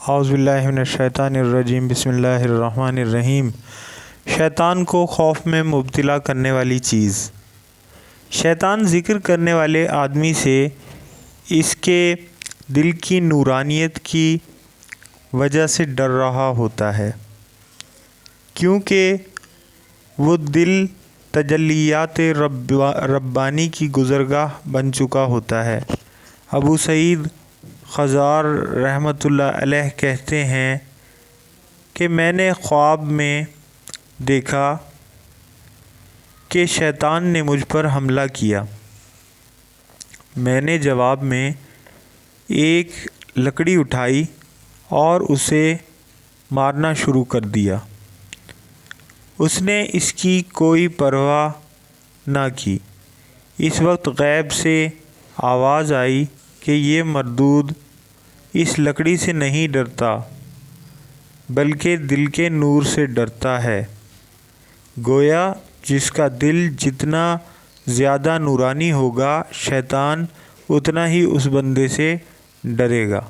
اعوذ باللہ من الشیطان الرجیم بسم اللہ الرحمن الرحیم۔ شیطان کو خوف میں مبتلا کرنے والی چیز۔ شیطان ذکر کرنے والے آدمی سے اس کے دل کی نورانیت کی وجہ سے ڈر رہا ہوتا ہے، کیونکہ وہ دل تجلیات ربانی کی گزرگاہ بن چکا ہوتا ہے۔ ابو سعید خضار رحمۃ اللہ علیہ کہتے ہیں کہ میں نے خواب میں دیکھا کہ شیطان نے مجھ پر حملہ کیا۔ میں نے جواب میں ایک لکڑی اٹھائی اور اسے مارنا شروع کر دیا۔ اس نے اس کی کوئی پرواہ نہ کی۔ اس وقت غیب سے آواز آئی کہ یہ مردود اس لکڑی سے نہیں ڈرتا بلکہ دل کے نور سے ڈرتا ہے۔ گویا جس کا دل جتنا زیادہ نورانی ہوگا، شیطان اتنا ہی اس بندے سے ڈرے گا۔